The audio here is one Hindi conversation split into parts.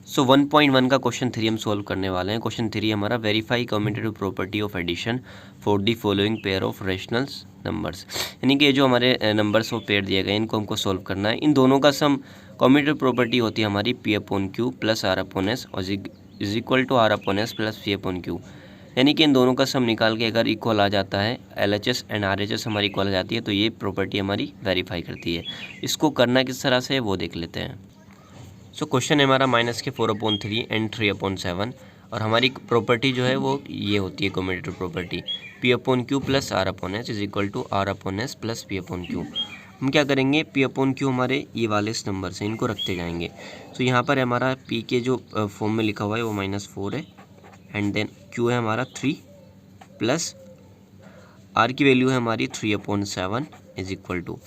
सो 1.1 का क्वेश्चन 3 हम सॉल्व करने वाले हैं। क्वेश्चन 3 हमारा verify commutative property of addition for the following pair of rationals numbers, यानी कि ये जो हमारे नंबर्स ऑफ पेयर दिए गए हैं इनको हमको सॉल्व करना है। इन दोनों का सम कम्यूटेटिव प्रॉपर्टी होती है हमारी P upon Q plus R upon S और is equal to R upon S plus P upon Q, यानी कि इन दोनों का सम निकाल के अगर इक्वल आ जाता है, LHS एंड RHS हमारी इक्वल आ जाती है, तो ये प्रॉपर्टी हमारी वेरीफाई करती है। इसको करना किस तरह से है वो देख लेते हैं। सो क्वेश्चन है हमारा -4/3 एंड 3/7 और हमारी प्रॉपर्टी जो है वो ये होती है commutative property P upon Q plus R upon S is equal to R upon S plus P upon Q. हम क्या करेंगे, पी अपॉन क्यू हमारे ये वाले इस नंबर से इनको रखते जाएंगे। तो यहाँ पर हमारा पी के जो फॉर्म में लिखा हुआ है वो -4 है एंड देन क्यू है हमारा 3 प्लस आर की वैल्यू है हमारी 3/7 इज इक्वल टू,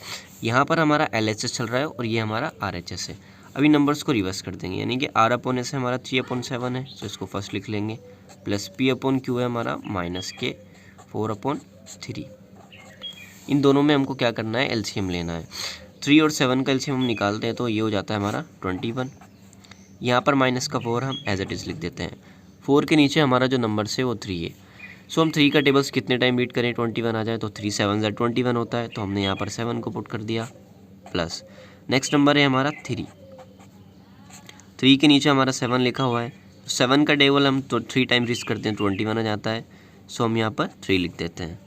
यहाँ पर हमारा LHS चल रहा है और ये हमारा RHS है। अभी नंबर्स को रिवर्स कर देंगे, यानी कि आर अपॉन एस हमारा 3/7 है, तो इसको फर्स्ट लिख लेंगे, प्लस पी अपॉन क्यू है हमारा -4/3। इन दोनों में हमको क्या करना है, LCM लेना है। 3 और 7 का LCM हम निकालते हैं तो ये हो जाता है हमारा 21। यहाँ पर माइनस का 4 हम एज इट इज़ लिख देते हैं। 4 के नीचे हमारा जो नंबर है वो 3 है। सो हम 3 का टेबल्स कितने टाइम बीट करें, 21 आ जाए तो 3 7 21 होता है, तो हमने यहाँ पर 7 को पुट कर दिया प्लस नेक्स्ट नंबर है हमारा 3 के नीचे हमारा 7 लिखा हुआ है। 7 का टेबल हम तो 3 टाइम रीच करते हैं 21 आ जाता है, सो हम यहाँ पर 3 लिख देते हैं।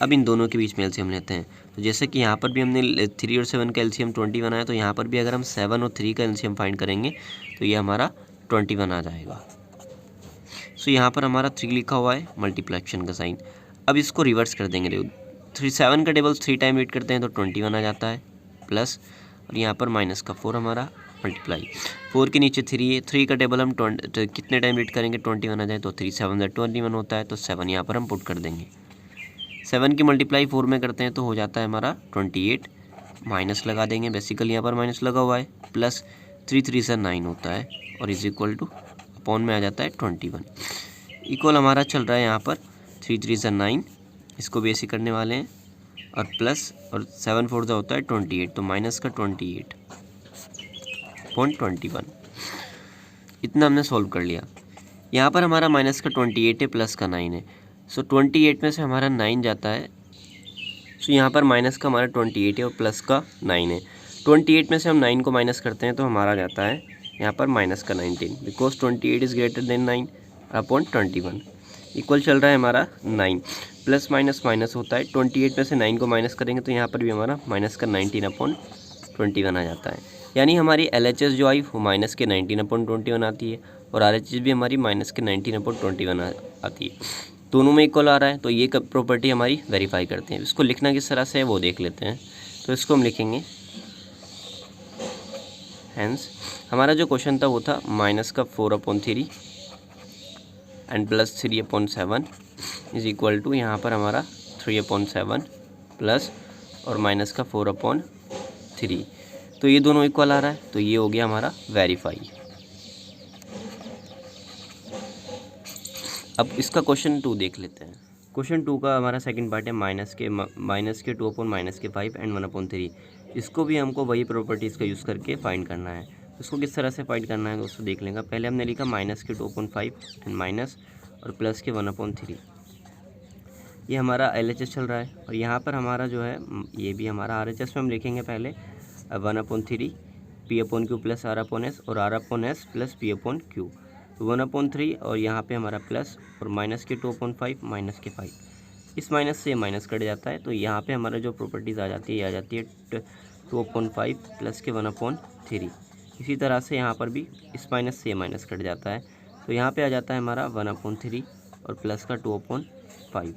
अब इन दोनों के बीच में LCM लेते हैं, तो जैसे कि यहाँ पर भी हमने 3 और 7 का LCM 21 आया, तो यहाँ पर भी अगर हम 7 और 3 का LCM फाइंड करेंगे तो ये हमारा 21 आ जाएगा। सो यहाँ पर हमारा 3 लिखा हुआ है, मल्टीप्लिकेशन का साइन। अब इसको रिवर्स कर देंगे, 7 का टेबल 3 टाइम रीड करते हैं तो 21 आ जाता है प्लस, और यहाँ पर माइनस का 4 हमारा मल्टीप्लाई, 4 के नीचे 3 है, 3 का टेबल हम कितने टाइम रीड करेंगे, 21 आ जाए तो 3 7 21 होता है, तो 7 यहाँ पर हम पुट कर देंगे। 7 की मल्टीप्लाई 4 में करते हैं तो हो जाता है हमारा 28, माइनस लगा देंगे, बेसिकली यहाँ पर माइनस लगा हुआ है, प्लस 3 3 से 9 होता है और इज इक्वल टू अपॉन में आ जाता है 21। इक्वल हमारा चल रहा है यहाँ पर 3 3 से 9, इसको भी ऐसे करने वाले हैं, और प्लस और 7 4 का होता है 28, तो माइनस का 28.21। इतना हमने सॉल्व कर लिया। यहाँ पर हमारा माइनस का 28 है, प्लस का 9 है, सो 28 में से हमारा 9 जाता है, सो यहाँ पर माइनस का हमारा 28 है और प्लस का 9 है। 28 में से हम 9 को माइनस करते हैं तो हमारा जाता है यहाँ पर माइनस का 19, because 28 is greater than 9 upon 21। Equal चल रहा है हमारा 9, प्लस माइनस माइनस होता है, 28 में से 9 को माइनस करेंगे तो यहाँ पर भी हमारा माइनस का 19 अपॉन 21 आ जाता है। यानी हमारी LHS जो आई वो माइनस के 19 अपॉन 21 आती है और RHS भी हमारी माइनस के 19 अपॉन 21 आती है। दोनों में इक्वल आ रहा है, तो ये प्रॉपर्टी हमारी वेरीफाई करते हैं। इसको लिखना किस तरह से है वो देख लेते हैं। तो इसको हम लिखेंगे, हेंस हमारा जो क्वेश्चन था वो था माइनस का 4/3 and plus 3/7 is equal to, यहाँ पर हमारा 3/7 प्लस और माइनस का 4/3, तो ये दोनों इक्वल आ रहा है, तो ये हो गया हमारा वेरीफाई। अब इसका क्वेश्चन 2 देख लेते हैं। क्वेश्चन 2 का हमारा सेकंड पार्ट है माइनस के 2/-5 एंड 1/3। इसको भी हमको वही प्रॉपर्टीज़ का यूज़ करके फाइंड करना है। उसको किस तरह से फाइंड करना है दोस्तों देख लेंगे। पहले हमने लिखा माइनस के 2/5 एंड माइनस और प्लस के 1/3। ये हमारा LHS चल रहा है और यहाँ पर हमारा जो है ये भी हमारा RHS में हम लिखेंगे पहले 1/3 P/Q प्लस R/S और R/S प्लस P/Q, 1/3 और यहाँ पे हमारा प्लस और माइनस के 2/5 माइनस के 5, इस माइनस से माइनस कट जाता है, तो यहाँ पे हमारा जो प्रॉपर्टीज़ आ जाती है ये आ जाती है 2/5 प्लस के 1/3। इसी तरह से यहाँ पर भी इस माइनस से माइनस कट जाता है, तो यहाँ पे आ जाता है हमारा 1/3 और प्लस का 2/5।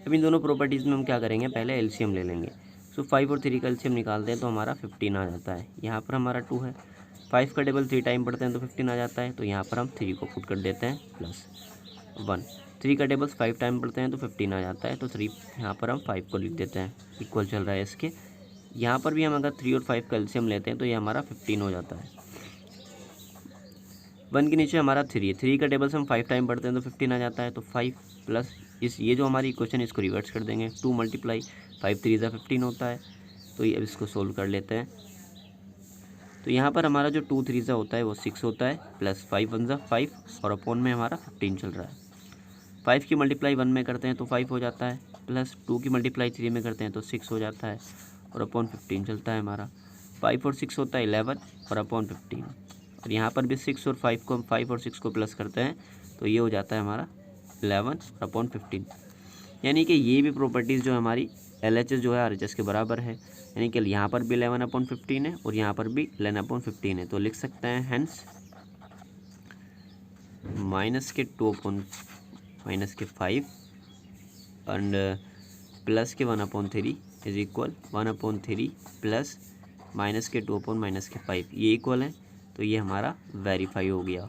अब इन दोनों प्रॉपर्टीज़ में हम क्या करेंगे, पहले LCM ले लेंगे। सो 5 और 3 का LCM निकालते हैं तो हमारा 15 आ जाता है। यहाँ पर हमारा 2 है, 5 का टेबल 3 टाइम पढ़ते हैं तो 15 आ जाता है, तो यहाँ पर हम 3 को पुट कर देते हैं प्लस 1। 3 का टेबल 5 टाइम पढ़ते हैं तो 15 आ जाता है, तो 3 यहाँ पर हम 5 को लिख देते हैं। इक्वल चल रहा है इसके, यहाँ पर भी हम अगर 3 और 5 का LCM लेते हैं तो ये हमारा 15 हो जाता है। 1 के नीचे हमारा 3 है, 3 का टेबल से हम 5 टाइम पढ़ते हैं तो 15 आ जाता है, तो 5 प्लस इस ये जो हमारी इक्वेशन इसको रिवर्स कर देंगे, 2 मल्टीप्लाई 5 3 15 होता है, तो ये अब इसको सोल्व कर लेते हैं। तो यहाँ पर हमारा जो 2 3 होता है वो 6 होता है, प्लस 5 1 5 और अपॉन में हमारा 15 चल रहा है। 5 की मल्टीप्लाई 1 में करते हैं तो 5 हो जाता है, प्लस 2 की मल्टीप्लाई 3 में करते हैं तो 6 हो जाता है और अपॉन 15 चलता है हमारा। 5 और 6 होता है 11 और अपॉन 15, और यहाँ पर भी 6 और 5 को हम 5 और 6 को प्लस करते हैं तो ये हो जाता है हमारा 11 और अपॉन 15। यानी कि ये भी प्रॉपर्टीज़ जो हमारी LHS जो है RHS के बराबर है, यानी कि यहाँ पर भी 11 अपॉन 15 है और यहाँ पर भी 11 अपॉन 15 है। तो लिख सकते हैं हेंस माइनस के 2 अपॉन माइनस के 5 एंड प्लस के 1 upon 3 is equal 1 upon 3 plus minus के 2 अपॉन माइनस के 5, ये इक्वल है। तो ये हमारा वेरीफाई हो गया,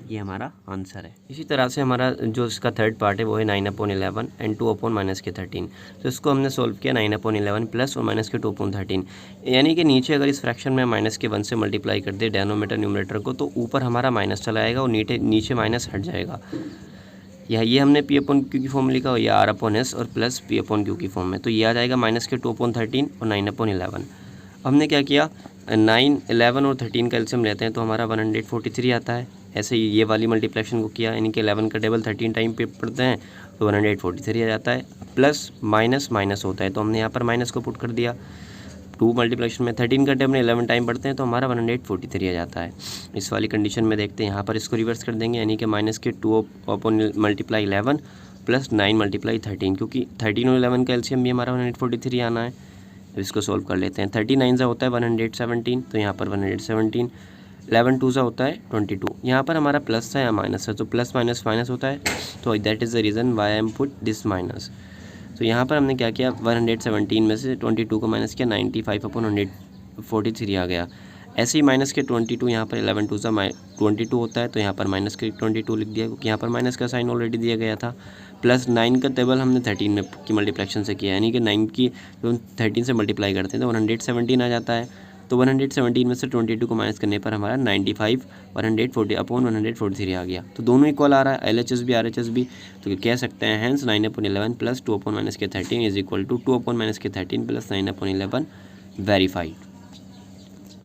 ये हमारा आंसर है। इसी तरह से हमारा जो इसका थर्ड पार्ट है वो है 9 अपॉन 11 एंड 2 अपॉन माइनस के 13। तो इसको हमने सोल्व किया 9 अपॉन 11 प्लस और माइनस के 2 अपॉन 13, यानी कि नीचे अगर इस फ्रैक्शन में माइनस के 1 से मल्टीप्लाई कर दे डेनोमीटर न्यूमरेटर को तो ऊपर हमारा माइनस चला आएगा और नीचे माइनस हट जाएगा। ये हमने पी अपॉन क्यू की फॉर्म में लिखा, या आर अपॉन एस और प्लस पी अपॉन क्यू की फॉर्म में, तो ये आ जाएगा माइनस के 2 अपॉन 13 और 9 अपॉन 11। हमने क्या किया, 9 11 और 13 का एलसीएम लेते हैं तो हमारा 143 आता है। ऐसे ही ये वाली मल्टीप्लिकेशन को किया, यानी कि 11 का टेबल 13 टाइम पे पढ़ते हैं तो 143 आ जाता है। प्लस माइनस माइनस होता है तो हमने यहाँ पर माइनस को पुट कर दिया। 2 मल्टीप्लिकेशन में 13 का टेबल 11 टाइम पढ़ते हैं तो हमारा 143 आ जाता है। इस वाली कंडीशन में देखते हैं, यहाँ पर इसको रिवर्स कर देंगे, यानी कि माइनस के 2 अपॉन मल्टीप्लाई 11 प्लस 9 मल्टीप्लाई 13, क्योंकि 13 और 11 का एलसीएम भी हमारा 143 आना है। अब इसको सॉल्व कर लेते हैं। 39 होता है 117, तो यहाँ पर 117, 11 2 होता है 22। यहाँ पर हमारा प्लस है या माइनस है, तो प्लस माइनस माइनस होता है, तो that is the reason why I am put this minus. तो यहाँ पर हमने क्या किया, 117 में से 22 को माइनस किया, 95 अपॉन 143 आ गया। ऐसे ही माइनस के 22, यहाँ पर 11 2 22 होता है, तो यहाँ पर माइनस के 22 लिख दिया, क्योंकि यहाँ पर माइनस का साइन ऑलरेडी दिया गया था। प्लस 9 का टेबल हमने 13 में की मल्टीप्लेक्शन से किया, यानी कि 9 की जो 13 से मल्टीप्लाई करते हैं तो 117 आ जाता है। तो 117 में से 22 को माइनस करने पर हमारा 95 140 अपॉन 143 आ गया। तो दोनों इक्वल आ रहा है, LHS भी RHS भी। तो कह सकते हैं hence 9 upon 11 plus 2 upon minus के 13 is equal to 2 upon minus के 13 प्लस 9 अपॉन 11 वेरीफाइड।